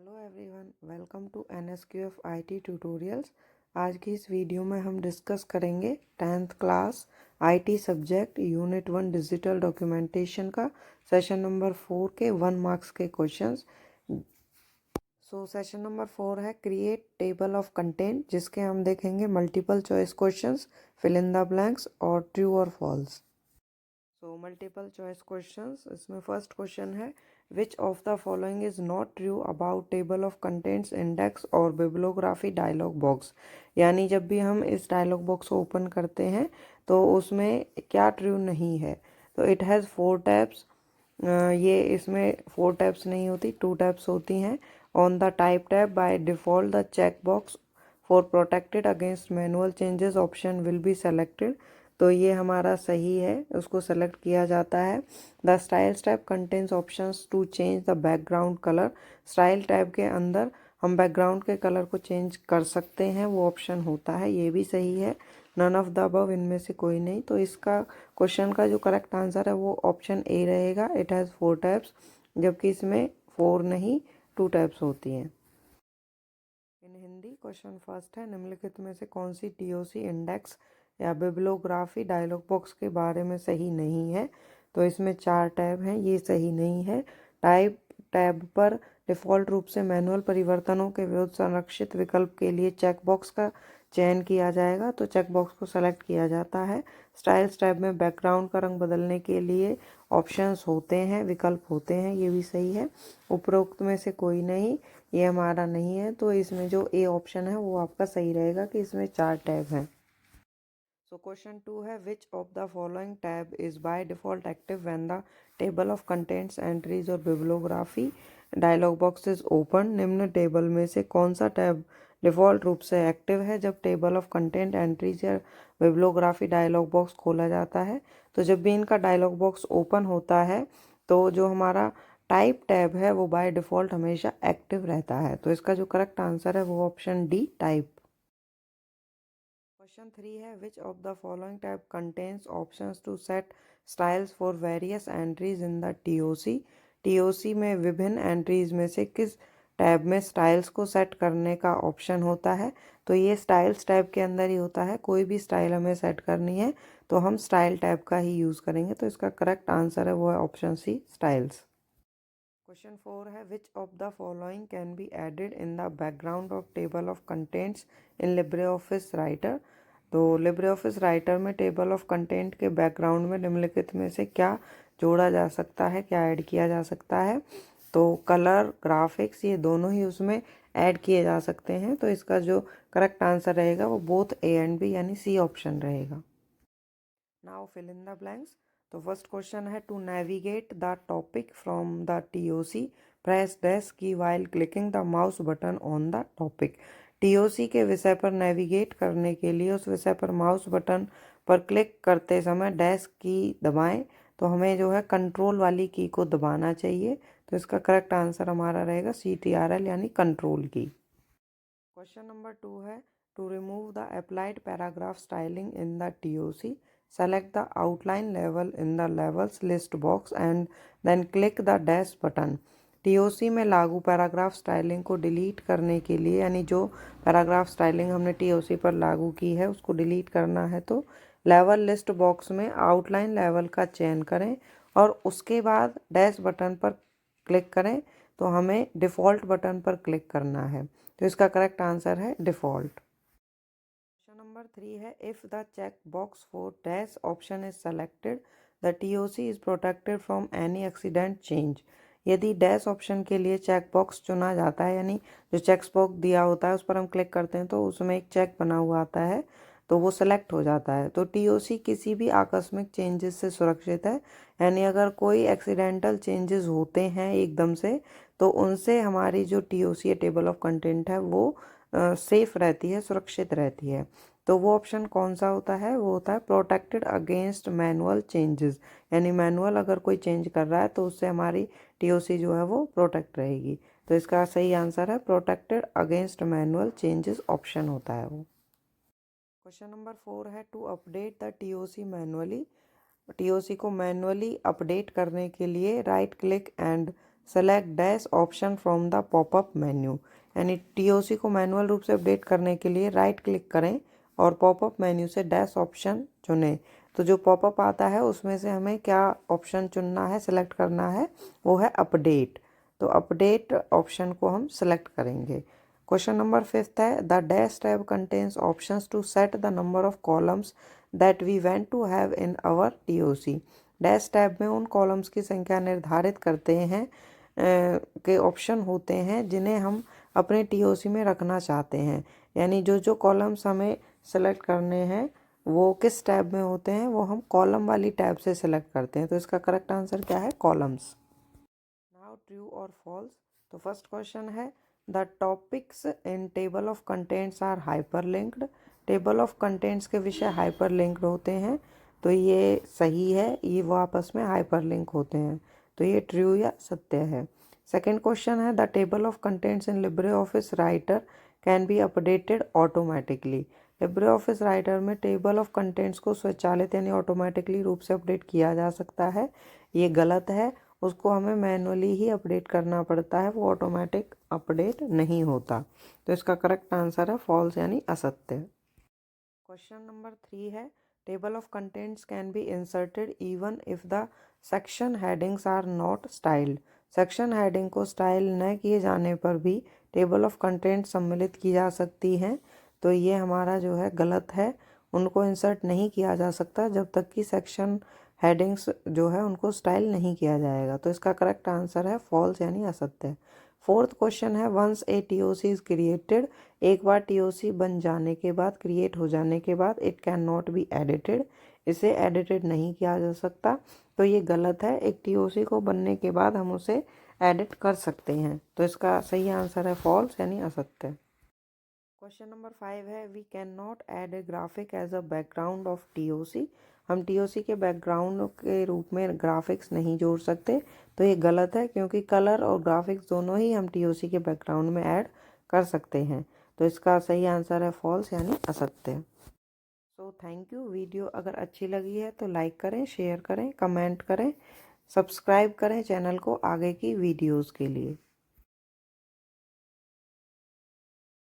Hello everyone, welcome to NSQF IT tutorials. आज की इस वीडियो में हम डिस्कस करेंगे 10th class IT subject unit 1 digital documentation का सेशन नंबर 4 के 1 मार्क्स के क्वेश्चंस। सेशन नंबर 4 है क्रिएट टेबल ऑफ कंटेंट, जिसके हम देखेंगे multiple choice questions, fill in the blanks और ट्रू और फॉल्स। मल्टीपल चॉइस क्वेश्चंस, इसमें फर्स्ट क्वेश्चन है which of the following is not true about table of contents index और bibliography dialog box. यानी जब भी हम इस डायलॉग बॉक्स को ओपन करते हैं तो उसमें क्या ट्रू नहीं है। तो इट हैज़ 4 टैब्स। ये इसमें 4 टैब्स नहीं होती, 2 टैब्स होती हैं। On the type tab by default the check box for protected against manual changes option will be selected. तो ये हमारा सही है, उसको सेलेक्ट किया जाता है। The styles tab contains options to change the background colour. Style tab के अंदर हम बैकग्राउंड के कलर को चेंज कर सकते हैं, वो ऑप्शन होता है, ये भी सही है। नन ऑफ द अबव, इनमें से कोई नहीं। तो इसका क्वेश्चन का जो करेक्ट आंसर है वो ऑप्शन ए रहेगा। इट हैज़ 4 टैब्स, जबकि इसमें 4 नहीं 2 टैब्स होती हैं। इन हिंदी क्वेश्चन फर्स्ट है, निम्नलिखित में से कौन सी TOC इंडेक्स या बिब्लियोग्राफी डायलॉग बॉक्स के बारे में सही नहीं है। तो इसमें 4 टैब हैं, ये सही नहीं है। टाइप टैब पर डिफ़ॉल्ट रूप से मैनुअल परिवर्तनों के विरुद्ध संरक्षित विकल्प के लिए चेक बॉक्स का चयन किया जाएगा, तो चेक बॉक्स को सेलेक्ट किया जाता है। स्टाइल्स टैब में बैकग्राउंड का रंग बदलने के लिए ऑप्शंस होते हैं, विकल्प होते हैं, ये भी सही है। उपरोक्त में से कोई नहीं, ये हमारा नहीं है। तो इसमें जो ए ऑप्शन है वो आपका सही रहेगा कि इसमें 4 टैब हैं। क्वेश्चन 2 है which of the following tab is by default active when the table of contents entries और bibliography dialog box is open. निम्न टेबल में से कौन सा टैब डिफ़ॉल्ट रूप से एक्टिव है जब टेबल ऑफ कंटेंट एंट्रीज या बिब्लियोग्राफी डायलॉग बॉक्स खोला जाता है। तो जब भी इनका डायलॉग बॉक्स ओपन होता है तो जो हमारा टाइप टैब है वो बाय डिफ़ॉल्ट हमेशा एक्टिव रहता है। तो इसका जो करेक्ट आंसर है वो ऑप्शन डी, टाइप। क्वेश्चन 3 है which of the following tab contains options to set styles for various entries in the TOC। TOC में विभिन्न एंट्रीज में से किस टैब में स्टाइल्स को सेट करने का ऑप्शन होता है। तो ये स्टाइल्स टैब के अंदर ही होता है। कोई भी स्टाइल हमें सेट करनी है तो हम स्टाइल टैब का ही यूज़ करेंगे। तो इसका करेक्ट आंसर है वो है ऑप्शन सी, स्टाइल्स। क्वेश्चन 4 है which of the following can be added in the background of table of contents in LibreOffice Writer. तो लिब्रे ऑफिस राइटर में टेबल ऑफ कंटेंट के बैकग्राउंड में निम्नलिखित में से क्या जोड़ा जा सकता है, क्या ऐड किया जा सकता है। तो कलर, ग्राफिक्स, ये दोनों ही उसमें ऐड किए जा सकते हैं। तो इसका जो करेक्ट आंसर रहेगा वो बोथ A एंड B यानी सी ऑप्शन रहेगा। Now fill in the blanks. तो फर्स्ट क्वेश्चन है to navigate the topic from the TOC press dash key while clicking the mouse button on the topic. TOC के विषय पर navigate करने के लिए उस विषय पर माउस बटन पर क्लिक करते समय डैश की दबाएं। तो हमें जो है कंट्रोल वाली की को दबाना चाहिए। तो इसका करेक्ट आंसर हमारा रहेगा CTRL यानी कंट्रोल की। क्वेश्चन नंबर 2 है to remove the applied paragraph styling in the TOC select the outline level in the levels list box and then click the dash button. TOC में लागू paragraph styling को delete करने के लिए, यानी जो पैराग्राफ स्टाइलिंग हमने TOC पर लागू की है उसको डिलीट करना है, तो लेवल लिस्ट बॉक्स में आउटलाइन लेवल का चयन करें और उसके बाद डैश बटन पर क्लिक करें। तो हमें डिफ़ॉल्ट बटन पर क्लिक करना है। तो इसका करेक्ट आंसर है डिफ़ॉल्ट। क्वेश्चन नंबर 3 है if the check box for dash option is selected the TOC is protected from any accident change. यदि डैश ऑप्शन के लिए चेक बॉक्स चुना जाता है, यानी जो चेक बॉक्स दिया होता है उस पर हम क्लिक करते हैं तो उसमें एक चेक बना हुआ आता है, तो वो सेलेक्ट हो जाता है। तो TOC किसी भी आकस्मिक चेंजेस से सुरक्षित है। यानी अगर कोई एक्सीडेंटल चेंजेस होते हैं एकदम से तो उनसे हमारी जो TOC या टेबल ऑफ कंटेंट है वो सेफ रहती है, सुरक्षित रहती है। तो वो ऑप्शन कौन सा होता है, वो होता है प्रोटेक्टेड अगेंस्ट मैनुअल चेंजेस। यानी मैनुअल अगर कोई चेंज कर रहा है तो उससे हमारी TOC जो है वो प्रोटेक्ट रहेगी। तो इसका सही आंसर है protected against manual changes, option होता है वो। क्वेश्चन नंबर 4 है to update the TOC manually. TOC को मैनुअली अपडेट करने के लिए right click and select dash option from the popup menu. यानी टीओसी को मैनुअल रूप से अपडेट करने के लिए राइट क्लिक करें और पॉपअप मेन्यू से डैश ऑप्शन चुनें। तो जो पॉपअप आता है उसमें से हमें क्या ऑप्शन चुनना है, सिलेक्ट करना है, वो है अपडेट। तो अपडेट ऑप्शन को हम सिलेक्ट करेंगे। क्वेश्चन नंबर 5 है the dash tab contains options to set the number of columns that we want to have in our TOC. Dash tab में उन कॉलम्स की संख्या निर्धारित करते हैं के ऑप्शन होते हैं जिन्हें हम अपने टीओसी में रखना चाहते हैं। यानी जो जो कॉलम्स हमें सेलेक्ट करने हैं वो किस टैब में होते हैं, वो हम कॉलम वाली टैब से सिलेक्ट करते हैं। तो इसका करेक्ट आंसर क्या है, कॉलम्स। नाउ ट्रू और फॉल्स। तो फर्स्ट क्वेश्चन है the topics in table of contents are hyperlinked. Table of contents के विषय हाइपरलिंक्ड होते हैं। तो ये सही है, ये वो आपस में हाइपरलिंक होते हैं। तो ये ट्रू या सत्य है। सेकेंड क्वेश्चन है the table of contents in LibreOffice writer can be updated automatically. Libre office Writer में टेबल ऑफ कंटेंट्स को स्वचालित यानी ऑटोमेटिकली रूप से अपडेट किया जा सकता है। ये गलत है, उसको हमें मैनुअली ही अपडेट करना पड़ता है, वो ऑटोमेटिक अपडेट नहीं होता। तो इसका करेक्ट आंसर है फॉल्स यानी असत्य। क्वेश्चन नंबर 3 है table of contents can be inserted even if the section headings are not styled. Section heading को स्टाइल न किए जाने पर भी टेबल ऑफ कंटेंट सम्मिलित की जा सकती हैं। तो ये हमारा जो है गलत है, उनको इंसर्ट नहीं किया जा सकता जब तक कि सेक्शन हेडिंग्स जो है उनको स्टाइल नहीं किया जाएगा। तो इसका करेक्ट आंसर है फॉल्स यानी असत्य। फोर्थ क्वेश्चन है once a TOC is created. एक बार टीओसी बन जाने के बाद, क्रिएट हो जाने के बाद, it can not be edited. इसे एडिटेड नहीं किया जा सकता। तो ये गलत है, एक टीओसी को बनने के बाद हम उसे एडिट कर सकते हैं। तो इसका सही आंसर है फॉल्स यानी असत्य। क्वेश्चन नंबर 5 है we can not add a graphic as a background of TOC. हम टीओसी के बैकग्राउंड के रूप में ग्राफिक्स नहीं जोड़ सकते। तो ये गलत है, क्योंकि कलर और ग्राफिक्स दोनों ही हम टीओसी के बैकग्राउंड में ऐड कर सकते हैं। तो इसका सही आंसर है फॉल्स यानी असत्य। So thank you. वीडियो अगर अच्छी लगी है तो लाइक करें, शेयर करें, कमेंट करें, सब्सक्राइब करें चैनल को आगे की वीडियोज़ के लिए।